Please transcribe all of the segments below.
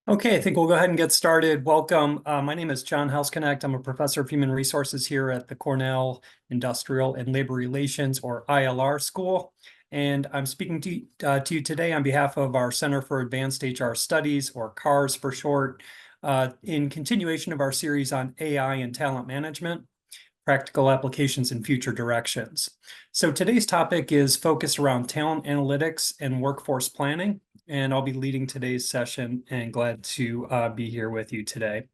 Okay, I think we'll go ahead and get started. Welcome. My name is John Hausknecht. I'm a professor of human resources here at the Cornell Industrial and Labor Relations, or ILR School. And I'm speaking to you today on behalf of our Center for Advanced HR Studies, or CAHRS for short, in continuation of our series on AI and talent management, practical applications and future directions. So today's topic is focused around talent analytics and workforce planning, and I'll be leading today's session and glad to be here with you today.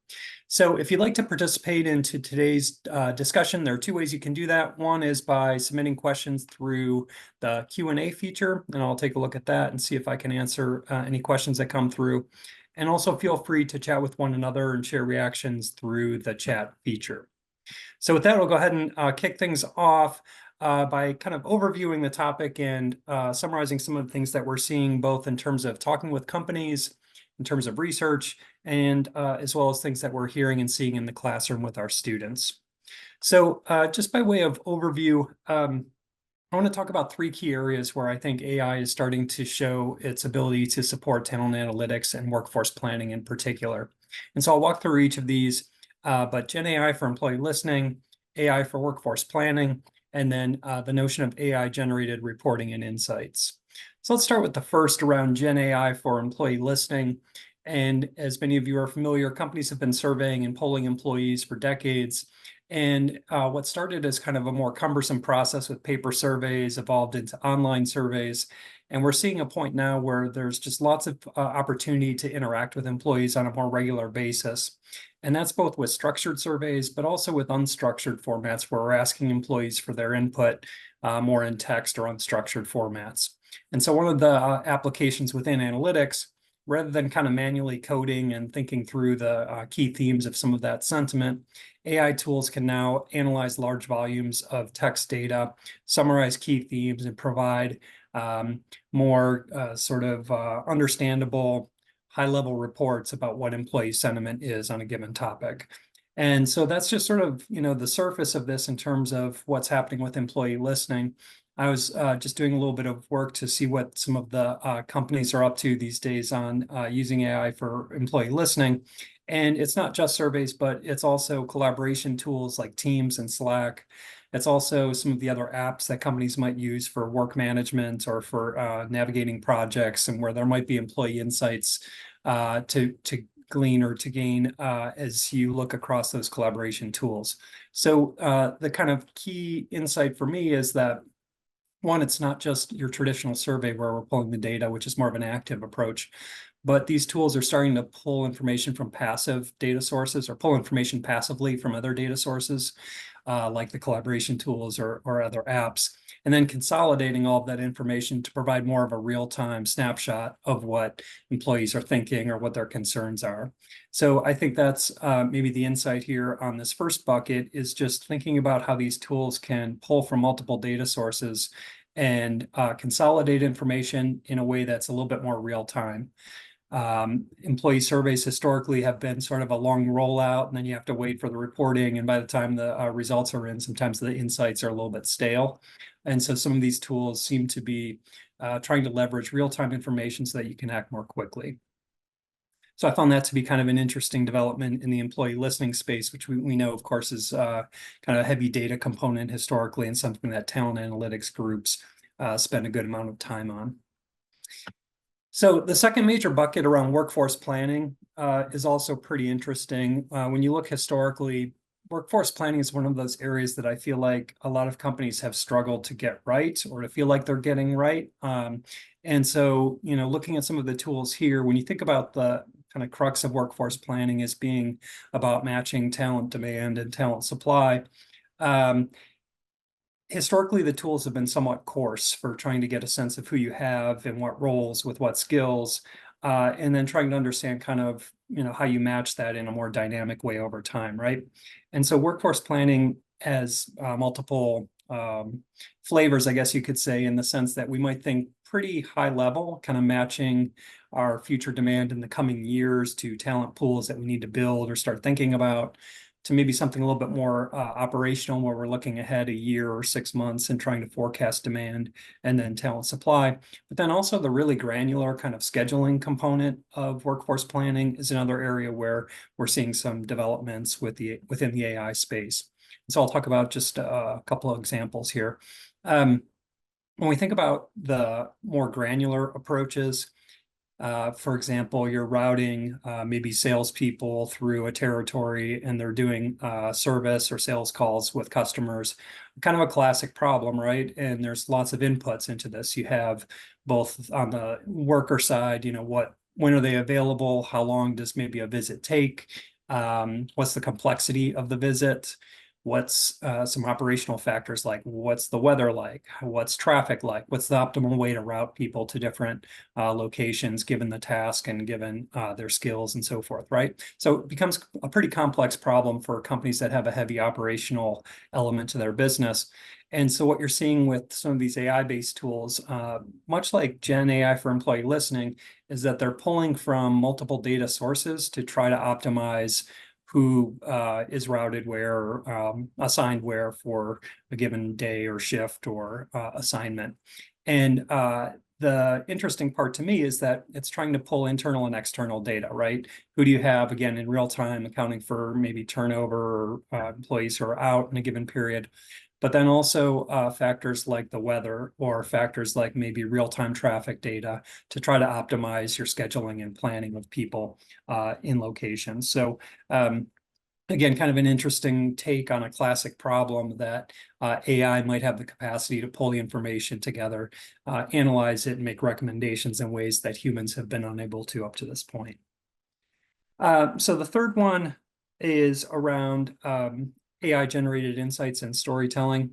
So if you'd like to participate into today's discussion, there are two ways you can do that. One is by submitting questions through the Q&A feature, and I'll take a look at that and see if I can answer any questions that come through. And also feel free to chat with one another and share reactions through the chat feature. So with that, we'll go ahead and kick things off by kind of overviewing the topic and summarizing some of the things that we're seeing, both in terms of talking with companies, in terms of research, and as well as things that we're hearing and seeing in the classroom with our students. So just by way of overview, I want to talk about three key areas where I think AI is starting to show its ability to support talent analytics and workforce planning in particular. And so I'll walk through each of these, but Gen AI for employee listening, AI for workforce planning, and then the notion of AI-generated reporting and insights. So let's start with the first around Gen AI for employee listening. And as many of you are familiar, companies have been surveying and polling employees for decades. And what started as kind of a more cumbersome process with paper surveys evolved into online surveys. And we're seeing a point now where there's just lots of opportunity to interact with employees on a more regular basis. And that's both with structured surveys, but also with unstructured formats where we're asking employees for their input more in text or unstructured formats. And so one of the applications within analytics, rather than kind of manually coding and thinking through the key themes of some of that sentiment, AI tools can now analyze large volumes of text data, summarize key themes, and provide more sort of understandable high-level reports about what employee sentiment is on a given topic. And so that's just sort of, the surface of this in terms of what's happening with employee listening. I was just doing a little bit of work to see what some of the companies are up to these days on using AI for employee listening. And it's not just surveys, but it's also collaboration tools like Teams and Slack. It's also some of the other apps that companies might use for work management or for navigating projects, and where there might be employee insights to glean or to gain as you look across those collaboration tools. So the kind of key insight for me is that, one, it's not just your traditional survey where we're pulling the data, which is more of an active approach, but these tools are starting to pull information from passive data sources or pull information passively from other data sources, like the collaboration tools or other apps, and then consolidating all of that information to provide more of a real-time snapshot of what employees are thinking or what their concerns are. So I think that's maybe the insight here on this first bucket, is just thinking about how these tools can pull from multiple data sources and consolidate information in a way that's a little bit more real time. Employee surveys historically have been sort of a long rollout, and then you have to wait for the reporting. And by the time the results are in, sometimes the insights are a little bit stale. And so some of these tools seem to be trying to leverage real-time information so that you can act more quickly. So I found that to be kind of an interesting development in the employee listening space, which we know, of course, is kind of a heavy data component historically, and something that talent analytics groups spend a good amount of time on. So the second major bucket around workforce planning is also pretty interesting. When you look historically, workforce planning is one of those areas that I feel like a lot of companies have struggled to get right, or to feel like they're getting right. And so, looking at some of the tools here, when you think about the kind of crux of workforce planning as being about matching talent demand and talent supply, historically, the tools have been somewhat coarse for trying to get a sense of who you have and what roles with what skills, and then trying to understand kind of, how you match that in a more dynamic way over time, right? And so workforce planning has multiple flavors, I guess you could say, in the sense that we might think pretty high level, kind of matching our future demand in the coming years to talent pools that we need to build or start thinking about. to maybe something a little bit more operational, where we're looking ahead a year or 6 months and trying to forecast demand and then talent supply. But then also the really granular kind of scheduling component of workforce planning is another area where we're seeing some developments within the AI space. So I'll talk about just a couple of examples here. When we think about the more granular approaches, for example, you're routing maybe salespeople through a territory and they're doing service or sales calls with customers. Kind of a classic problem, right? And there's lots of inputs into this. You have both on the worker side, when are they available? How long does maybe a visit take? What's the complexity of the visit? What's some operational factors like what's the weather like? What's traffic like? What's the optimal way to route people to different locations given the task and given their skills and so forth, right? So it becomes a pretty complex problem for companies that have a heavy operational element to their business. And so what you're seeing with some of these AI-based tools, much like Gen AI for employee listening, is that they're pulling from multiple data sources to try to optimize who is routed where, assigned where for a given day or shift or assignment. And the interesting part to me is that it's trying to pull internal and external data, right? Who do you have, again, in real time, accounting for maybe turnover or employees who are out in a given period. But then also factors like the weather or factors like maybe real-time traffic data to try to optimize your scheduling and planning of people in locations. So again, kind of an interesting take on a classic problem that AI might have the capacity to pull the information together, analyze it, and make recommendations in ways that humans have been unable to up to this point. So the third one is around AI-generated insights and storytelling.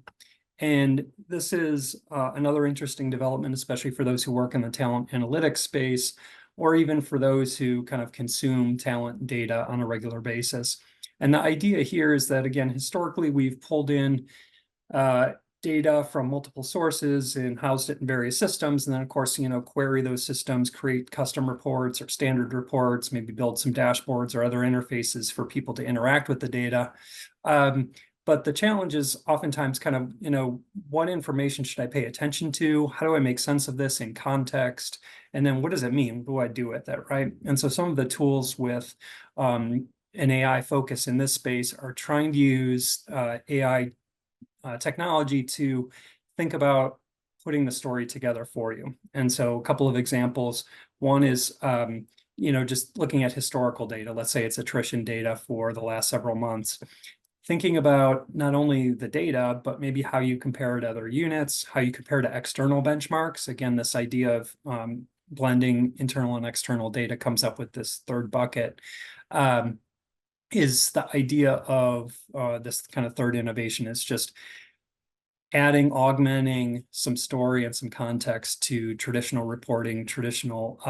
And this is another interesting development, especially for those who work in the talent analytics space, or even for those who kind of consume talent data on a regular basis. And the idea here is that, again, historically, we've pulled in data from multiple sources and housed it in various systems. And then, of course, query those systems, create custom reports or standard reports, maybe build some dashboards or other interfaces for people to interact with the data. But the challenge is oftentimes kind of, what information should I pay attention to? How do I make sense of this in context? And then what does it mean? What do I do with it, right? And so some of the tools with an AI focus in this space are trying to use AI technology to think about putting the story together for you. And so a couple of examples. One is, just looking at historical data. Let's say it's attrition data for the last several months. Thinking about not only the data, but maybe how you compare to other units, how you compare to external benchmarks. Again, this idea of blending internal and external data comes up with this third bucket. Is the idea of this kind of third innovation is just augmenting some story and some context to traditional reporting, traditional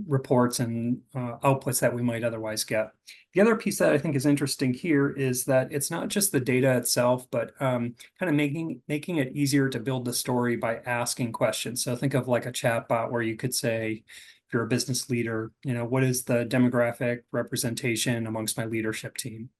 reports and outputs that we might otherwise get. The other piece that I think is interesting here is that it's not just the data itself, but kind of making it easier to build the story by asking questions. So think of like a chatbot where you could say, if you're a business leader, what is the demographic representation amongst my leadership team?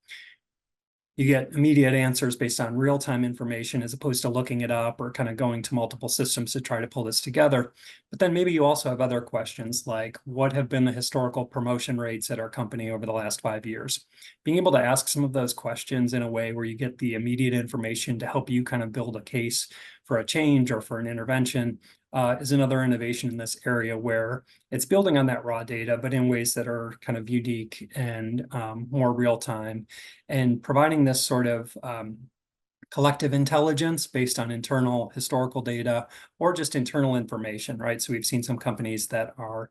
You get immediate answers based on real-time information as opposed to looking it up or kind of going to multiple systems to try to pull this together. But then maybe you also have other questions like, what have been the historical promotion rates at our company over the last 5 years? Being able to ask some of those questions in a way where you get the immediate information to help you kind of build a case for a change or for an intervention is another innovation in this area where it's building on that raw data, but in ways that are kind of unique and more real-time, and providing this sort of collective intelligence based on internal historical data or just internal information, right? So we've seen some companies that are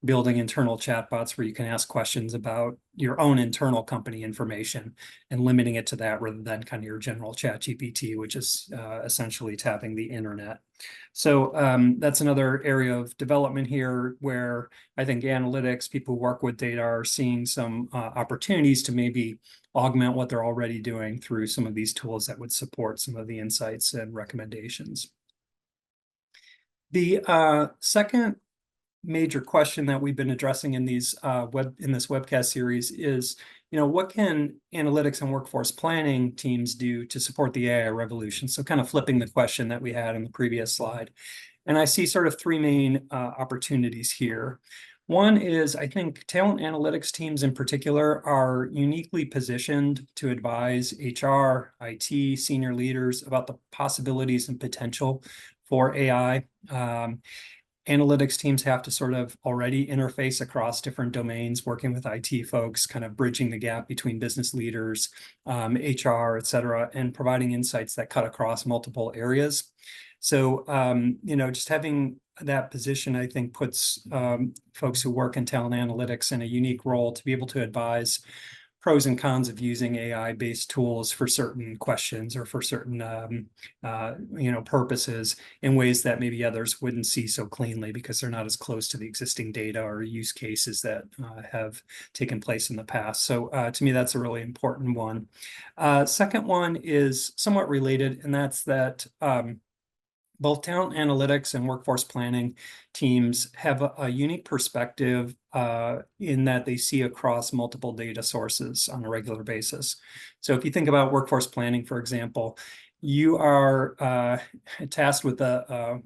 building internal chatbots where you can ask questions about your own internal company information and limiting it to that rather than kind of your general chat GPT, which is essentially tapping the internet. So that's another area of development here where I think analytics, people who work with data are seeing some opportunities to maybe augment what they're already doing through some of these tools that would support some of the insights and recommendations. The second major question that we've been addressing in these in this webcast series is, what can analytics and workforce planning teams do to support the AI revolution? So kind of flipping the question that we had in the previous slide. And I see sort of three main opportunities here. One is, I think talent analytics teams in particular are uniquely positioned to advise HR, IT, senior leaders about the possibilities and potential for AI. Analytics teams have to sort of already interface across different domains, working with IT folks, kind of bridging the gap between business leaders, HR, et cetera, and providing insights that cut across multiple areas. So, just having that position, I think, puts folks who work in talent analytics in a unique role to be able to advise pros and cons of using AI-based tools for certain questions or for certain, purposes in ways that maybe others wouldn't see so cleanly because they're not as close to the existing data or use cases that have taken place in the past. So to me, that's a really important one. Second one is somewhat related, and that's that both talent analytics and workforce planning teams have a unique perspective in that they see across multiple data sources on a regular basis. So if you think about workforce planning, for example, you are tasked with a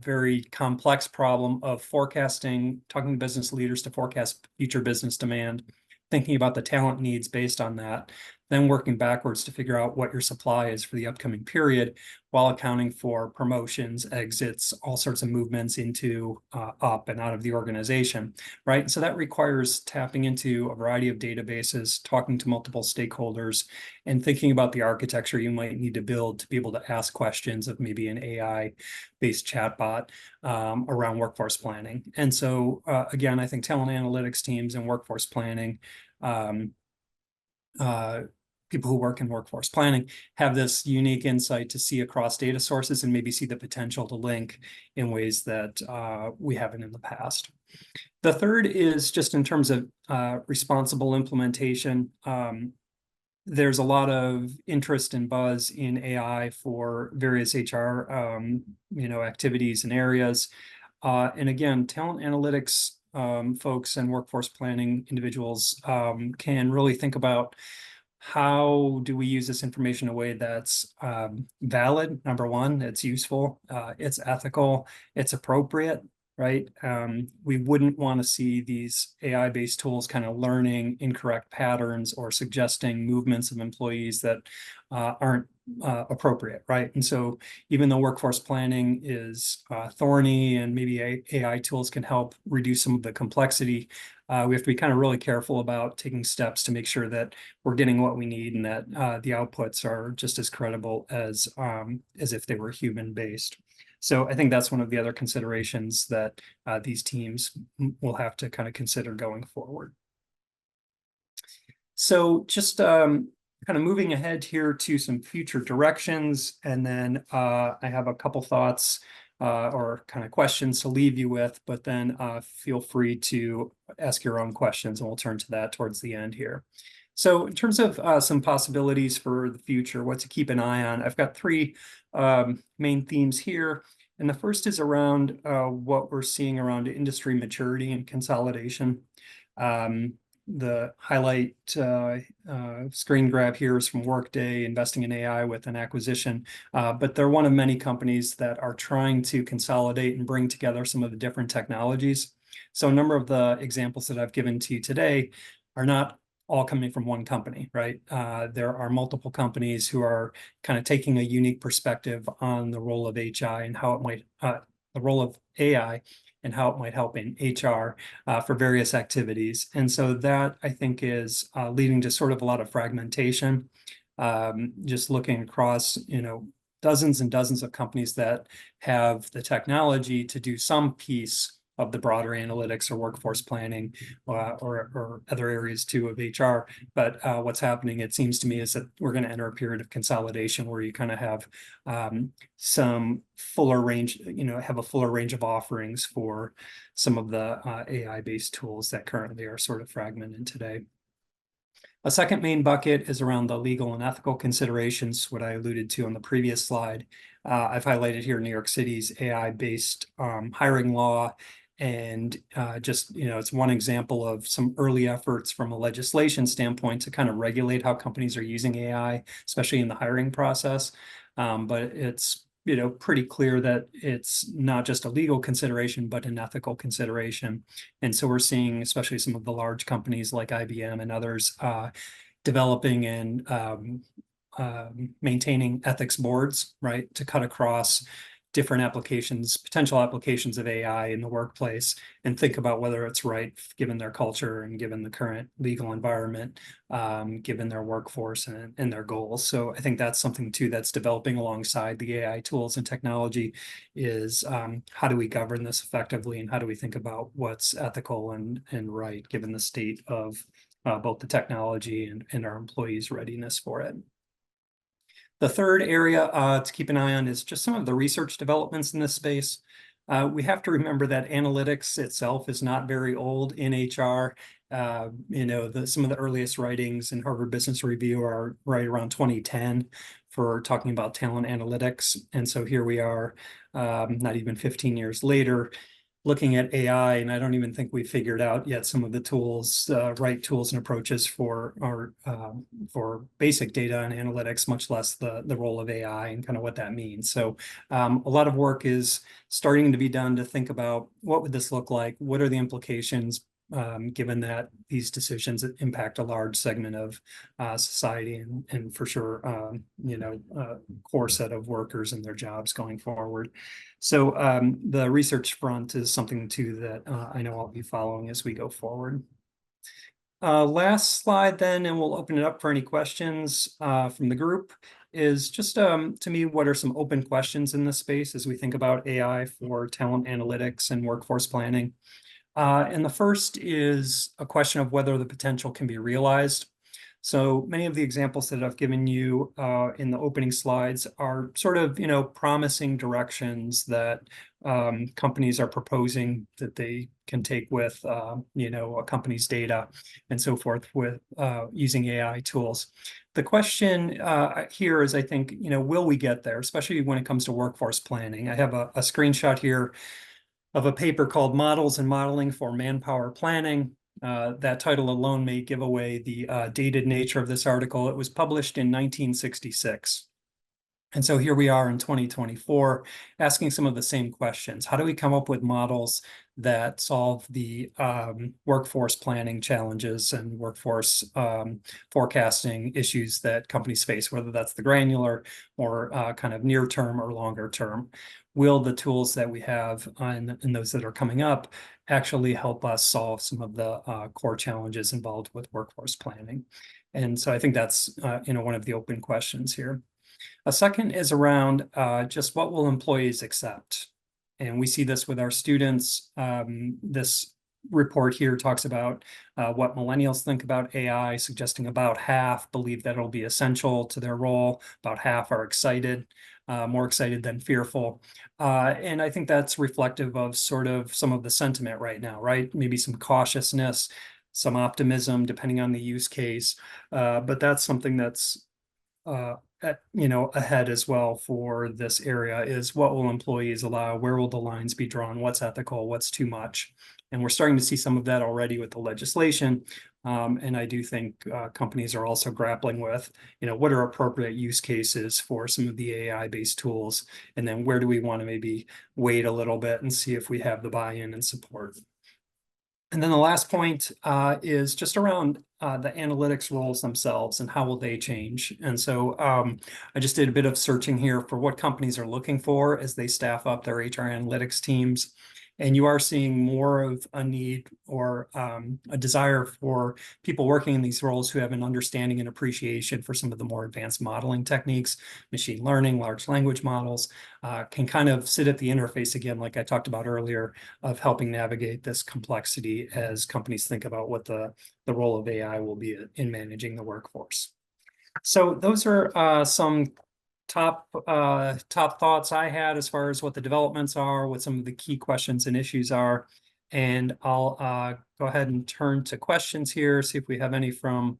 very complex problem of forecasting, talking to business leaders to forecast future business demand, thinking about the talent needs based on that, then working backwards to figure out what your supply is for the upcoming period while accounting for promotions, exits, all sorts of movements into up and out of the organization, right? And so that requires tapping into a variety of databases, talking to multiple stakeholders, and thinking about the architecture you might need to build to be able to ask questions of maybe an AI-based chatbot around workforce planning. And so, again, I think talent analytics teams and workforce planning people who work in workforce planning have this unique insight to see across data sources and maybe see the potential to link in ways that we haven't in the past. The third is just in terms of responsible implementation. There's a lot of interest and buzz in AI for various HR activities and areas. And again, talent analytics folks and workforce planning individuals can really think about how do we use this information in a way that's valid, number one, it's useful, it's ethical, it's appropriate, right? We wouldn't want to see these AI-based tools kind of learning incorrect patterns or suggesting movements of employees that aren't appropriate, right? And so even though workforce planning is thorny and maybe AI tools can help reduce some of the complexity, we have to be kind of really careful about taking steps to make sure that we're getting what we need and that the outputs are just as credible as if they were human-based. So I think that's one of the other considerations that these teams will have to kind of consider going forward. So just kind of moving ahead here to some future directions, and then I have a couple thoughts or kind of questions to leave you with, but then feel free to ask your own questions, and we'll turn to that towards the end here. So in terms of some possibilities for the future, what to keep an eye on, I've got three main themes here. And the first is around what we're seeing around industry maturity and consolidation. The highlight screen grab here is from Workday investing in AI with an acquisition, but they're one of many companies that are trying to consolidate and bring together some of the different technologies. So a number of the examples that I've given to you today are not all coming from one company, right? There are multiple companies who are kind of taking a unique perspective on the role of HI and how it might, the role of AI and how it might help in HR for various activities. And so that, I think, is leading to sort of a lot of fragmentation, just looking across, dozens and dozens of companies that have the technology to do some piece of the broader analytics or workforce planning or other areas too of HR. But what's happening, it seems to me, is that we're going to enter a period of consolidation where you kind of have some fuller range, have a fuller range of offerings for some of the AI-based tools that currently are sort of fragmented today. A second main bucket is around the legal and ethical considerations, what I alluded to on the previous slide. I've highlighted here New York City's AI-based hiring law And just, it's one example of some early efforts from a legislation standpoint to kind of regulate how companies are using AI, especially in the hiring process. But it's, pretty clear that it's not just a legal consideration, but an ethical consideration. And so we're seeing, especially some of the large companies like IBM and others, developing and maintaining ethics boards, right, to cut across different applications, potential applications of AI in the workplace, and think about whether it's right given their culture and given the current legal environment, given their workforce and their goals. So I think that's something too that's developing alongside the AI tools and technology is how do we govern this effectively, and how do we think about what's ethical and right given the state of both the technology and our employees' readiness for it. The third area to keep an eye on is just some of the research developments in this space. We have to remember that analytics itself is not very old in HR. Some of the earliest writings in Harvard Business Review are right around 2010 for talking about talent analytics. And so here we are, not even 15 years later, looking at AI, and I don't even think we figured out yet some of the tools, right tools and approaches for basic data and analytics, much less the role of AI and kind of what that means. So a lot of work is starting to be done to think about what would this look like? What are the implications, given that these decisions impact a large segment of society and for sure, core set of workers and their jobs going forward. So the research front is something too that I know I'll be following as we go forward. Last slide then, and we'll open it up for any questions from the group, is just to me, what are some open questions in this space as we think about AI for talent analytics and workforce planning? And the first is a question of whether the potential can be realized. So many of the examples that I've given you in the opening slides are sort of, promising directions that companies are proposing that they can take with, a company's data and so forth with using AI tools. The question here is, I think, will we get there, especially when it comes to workforce planning? I have a screenshot here of a paper called Models and Modeling for Manpower Planning. That title alone may give away the dated nature of this article. It was published in 1966. And so here we are in 2024, asking some of the same questions. How do we come up with models that solve the workforce planning challenges and workforce forecasting issues that companies face, whether that's the granular or kind of near term or longer term? Will the tools that we have and those that are coming up actually help us solve some of the core challenges involved with workforce planning? And so I think that's one of the open questions here. A second is around just what will employees accept? And we see this with our students. This report here talks about what millennials think about AI, suggesting about half believe that it'll be essential to their role. About half are excited, more excited than fearful. And I think that's reflective of sort of some of the sentiment right now, right? Maybe some cautiousness, some optimism, depending on the use case. But that's something that's ahead as well for this area is what will employees allow? Where will the lines be drawn? What's ethical? What's too much? And we're starting to see some of that already with the legislation. And I do think companies are also grappling with, what are appropriate use cases for some of the AI-based tools? And then where do we want to maybe wait a little bit and see if we have the buy-in and support? And then the last point is just around the analytics roles themselves and how will they change. And so I just did a bit of searching here for what companies are looking for as they staff up their HR analytics teams. And you are seeing more of a need or a desire for people working in these roles who have an understanding and appreciation for some of the more advanced modeling techniques, machine learning, large language models, can kind of sit at the interface again, like I talked about earlier, of helping navigate this complexity as companies think about what the role of AI will be in managing the workforce. So those are some top thoughts I had as far as what the developments are, what some of the key questions and issues are. And I'll go ahead and turn to questions here, see if we have any from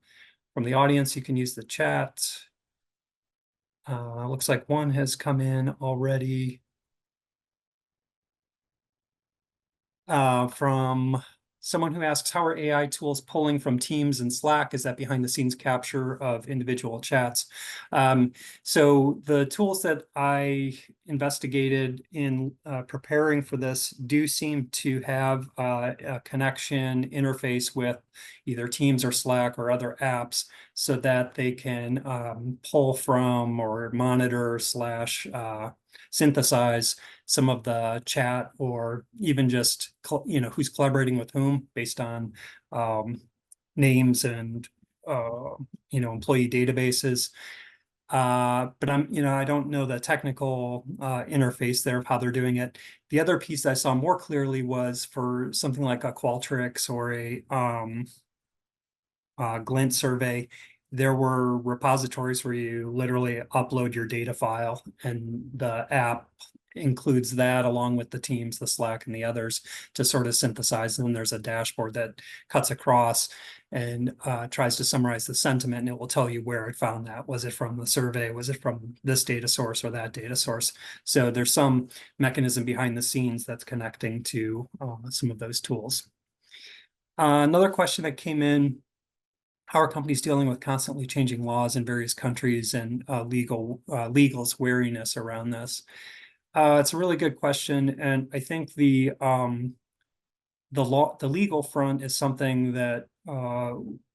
the audience. You can use the chat. Looks like one has come in already. From someone who asks, how are AI tools pulling from Teams and Slack? Is that behind the scenes capture of individual chats? So the tools that I investigated in preparing for this do seem to have a connection interface with either Teams or Slack or other apps so that they can pull from or monitor slash synthesize some of the chat, or even just who's collaborating with whom based on names and employee databases. But I don't know the technical interface there of how they're doing it. The other piece I saw more clearly was for something like a Qualtrics or a Glint survey. There were repositories where you literally upload your data file, and the app includes that along with the Teams, the Slack, and the others to sort of synthesize. And then there's a dashboard that cuts across and tries to summarize the sentiment, and it will tell you where it found that. Was it from the survey? Was it from this data source or that data source? So there's some mechanism behind the scenes that's connecting to some of those tools. Another question that came in: how are companies dealing with constantly changing laws in various countries and legal's wariness around this? It's a really good question, and I think the legal front is something that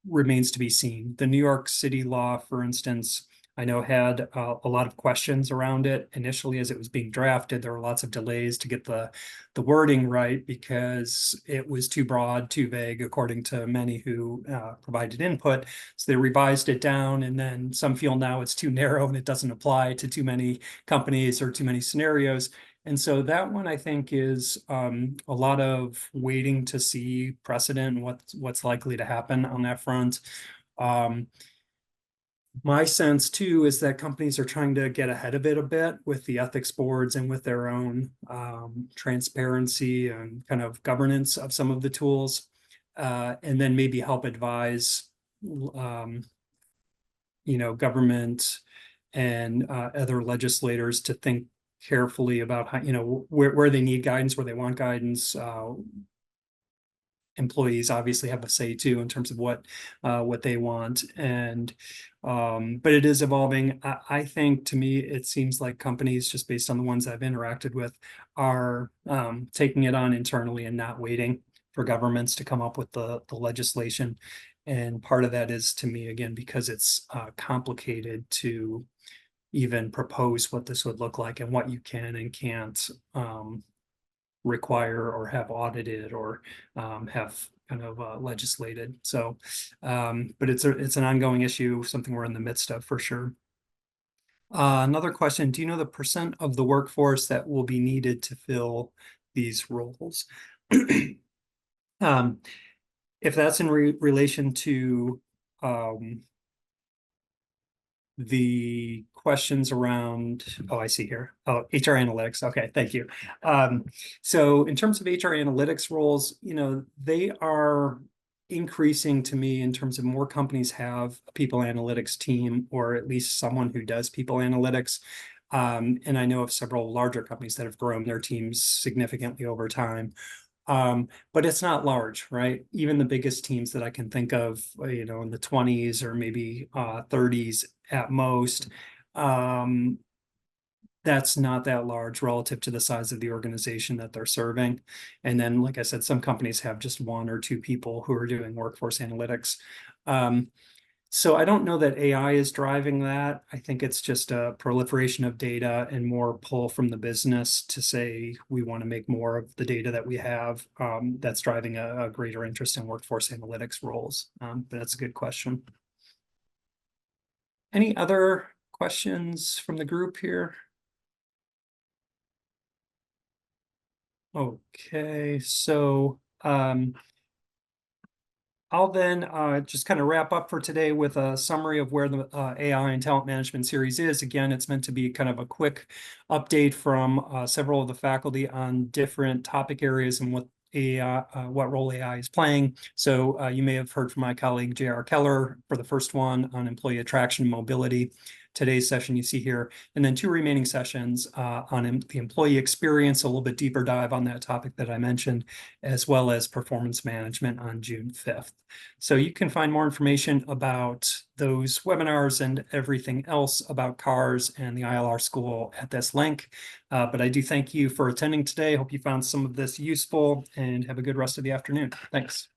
remains to be seen. The New York City law, for instance, I know had a lot of questions around it initially as it was being drafted. There were lots of delays to get the wording right because it was too broad, too vague, according to many who provided input. So they revised it down, and then some feel now it's too narrow and it doesn't apply to too many companies or too many scenarios. And so that one, I think, is a lot of waiting to see precedent and what's likely to happen on that front. My sense, too, is that companies are trying to get ahead of it a bit with the ethics boards and with their own transparency and kind of governance of some of the tools, and then maybe help advise government and other legislators to think carefully about how, where they need guidance, where they want guidance. Employees obviously have a say too in terms of what they want, and but it is evolving. I think, to me, it seems like companies, just based on the ones I've interacted with, are taking it on internally and not waiting for governments to come up with the legislation. And part of that is, to me, again, because it's complicated to even propose what this would look like and what you can and can't require or have audited or have kind of legislated. So, but it's an ongoing issue, something we're in the midst of for sure. Another question: do you know the percent of the workforce that will be needed to fill these roles? If that's in relation to the questions around, oh, I see here. Oh, HR analytics. Okay, thank you. So in terms of HR analytics roles, they are increasing, to me, in terms of more companies have a people analytics team, or at least someone who does people analytics. And I know of several larger companies that have grown their teams significantly over time. But it's not large, right? Even the biggest teams that I can think of, in the 20s or maybe 30s at most, that's not that large relative to the size of the organization that they're serving. And then, like I said, some companies have just one or two people who are doing workforce analytics. So I don't know that AI is driving that. I think it's just a proliferation of data and more pull from the business to say we want to make more of the data that we have. That's driving a greater interest in workforce analytics roles. But that's a good question. Any other questions from the group here? Okay, so I'll then just kind of wrap up for today with a summary of where the AI and talent management series is. Again, it's meant to be kind of a quick update from several of the faculty on different topic areas and what role AI is playing. So you may have heard from my colleague J.R. Keller for the first one on employee attraction and mobility. today's session you see here, and then 2 remaining sessions on the employee experience, a little bit deeper dive on that topic that I mentioned, as well as performance management on June 5th. So you can find more information about those webinars and everything else about CAHRS and the ILR School at this link. But I do thank you for attending today. Hope you found some of this useful and have a good rest of the afternoon. Thanks.